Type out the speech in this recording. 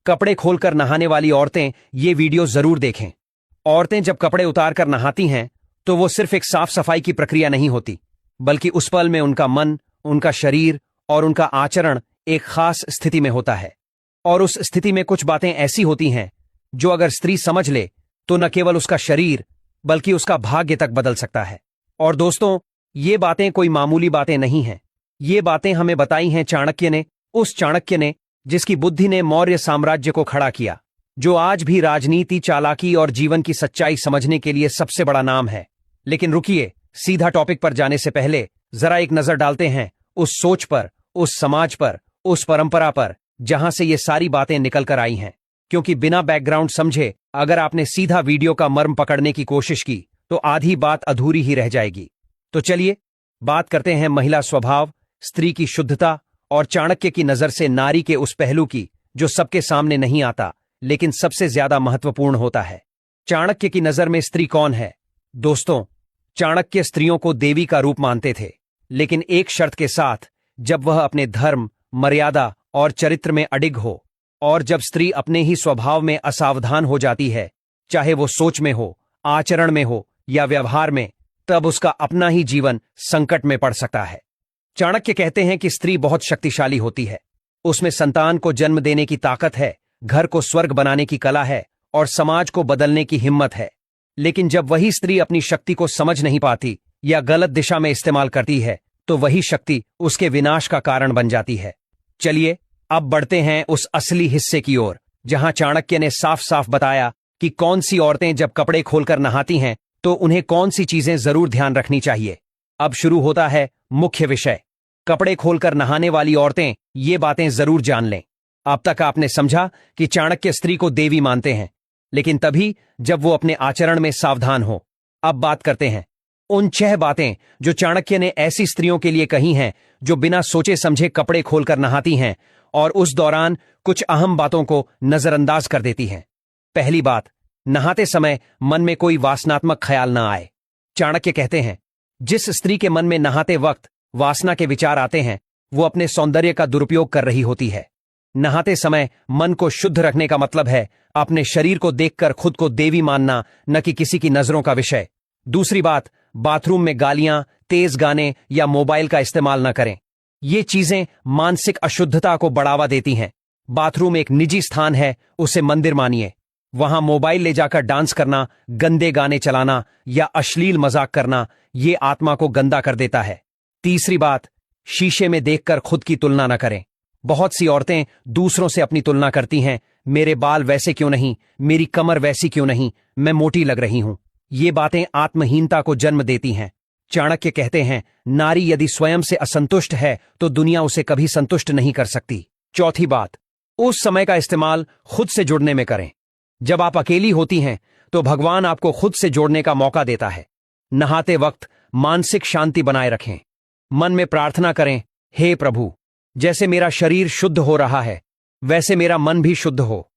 कपड़े खोलकर नहाने वाली औरतें ये वीडियो जरूर देखें। औरतें जब कपड़े उतारकर नहाती हैं तो वो सिर्फ एक साफ सफाई की प्रक्रिया नहीं होती, बल्कि उस पल में उनका मन, उनका शरीर और उनका आचरण एक खास स्थिति में होता है। और उस स्थिति में कुछ बातें ऐसी होती हैं जो अगर स्त्री समझ ले तो न केवल उसका शरीर बल्कि उसका भाग्य तक बदल सकता है। और दोस्तों, ये बातें कोई मामूली बातें नहीं हैं। ये बातें हमें बताई हैं चाणक्य ने, उस चाणक्य ने जिसकी बुद्धि ने मौर्य साम्राज्य को खड़ा किया, जो आज भी राजनीति, चालाकी और जीवन की सच्चाई समझने के लिए सबसे बड़ा नाम है। लेकिन रुकिए, सीधा टॉपिक पर जाने से पहले जरा एक नजर डालते हैं उस सोच पर, उस समाज पर, उस परंपरा पर जहां से ये सारी बातें निकल कर आई हैं। क्योंकि बिना बैकग्राउंड समझे अगर आपने सीधा वीडियो का मर्म पकड़ने की कोशिश की तो आधी बात अधूरी ही रह जाएगी। तो चलिए बात करते हैं महिला स्वभाव, स्त्री की शुद्धता और चाणक्य की नजर से नारी के उस पहलू की जो सबके सामने नहीं आता लेकिन सबसे ज्यादा महत्वपूर्ण होता है। चाणक्य की नजर में स्त्री कौन है? दोस्तों, चाणक्य स्त्रियों को देवी का रूप मानते थे, लेकिन एक शर्त के साथ, जब वह अपने धर्म, मर्यादा और चरित्र में अडिग हो। और जब स्त्री अपने ही स्वभाव में असावधान हो जाती है, चाहे वो सोच में हो, आचरण में हो या व्यवहार में, तब उसका अपना ही जीवन संकट में पड़ सकता है। चाणक्य कहते हैं कि स्त्री बहुत शक्तिशाली होती है। उसमें संतान को जन्म देने की ताकत है, घर को स्वर्ग बनाने की कला है और समाज को बदलने की हिम्मत है। लेकिन जब वही स्त्री अपनी शक्ति को समझ नहीं पाती या गलत दिशा में इस्तेमाल करती है तो वही शक्ति उसके विनाश का कारण बन जाती है। चलिए अब बढ़ते हैं उस असली हिस्से की ओर, जहां चाणक्य ने साफ साफ बताया कि कौन सी औरतें जब कपड़े खोलकर नहाती हैं तो उन्हें कौन सी चीजें जरूर ध्यान रखनी चाहिए। अब शुरू होता है मुख्य विषय। कपड़े खोलकर नहाने वाली औरतें ये बातें जरूर जान लें। अब तक आपने समझा कि चाणक्य स्त्री को देवी मानते हैं, लेकिन तभी जब वो अपने आचरण में सावधान हो। अब बात करते हैं उन 6 बातें जो चाणक्य ने ऐसी स्त्रियों के लिए कही हैं जो बिना सोचे समझे कपड़े खोलकर नहाती हैं और उस दौरान कुछ अहम बातों को नजरअंदाज कर देती हैं। पहली बात, नहाते समय मन में कोई वासनात्मक ख्याल ना आए। चाणक्य कहते हैं, जिस स्त्री के मन में नहाते वक्त वासना के विचार आते हैं वो अपने सौंदर्य का दुरुपयोग कर रही होती है। नहाते समय मन को शुद्ध रखने का मतलब है अपने शरीर को देखकर खुद को देवी मानना, न कि किसी की नजरों का विषय। दूसरी बात, बाथरूम में गालियां, तेज गाने या मोबाइल का इस्तेमाल न करें। ये चीजें मानसिक अशुद्धता को बढ़ावा देती हैं। बाथरूम एक निजी स्थान है, उसे मंदिर मानिए। वहां मोबाइल ले जाकर डांस करना, गंदे गाने चलाना या अश्लील मजाक करना ये आत्मा को गंदा कर देता है। तीसरी बात, शीशे में देखकर खुद की तुलना न करें। बहुत सी औरतें दूसरों से अपनी तुलना करती हैं, मेरे बाल वैसे क्यों नहीं, मेरी कमर वैसी क्यों नहीं, मैं मोटी लग रही हूं। ये बातें आत्महीनता को जन्म देती हैं। चाणक्य कहते हैं, नारी यदि स्वयं से असंतुष्ट है तो दुनिया उसे कभी संतुष्ट नहीं कर सकती। चौथी बात, उस समय का इस्तेमाल खुद से जुड़ने में करें। जब आप अकेली होती हैं तो भगवान आपको खुद से जोड़ने का मौका देता है। नहाते वक्त मानसिक शांति बनाए रखें। मन में प्रार्थना करें, हे प्रभु, जैसे मेरा शरीर शुद्ध हो रहा है वैसे मेरा मन भी शुद्ध हो।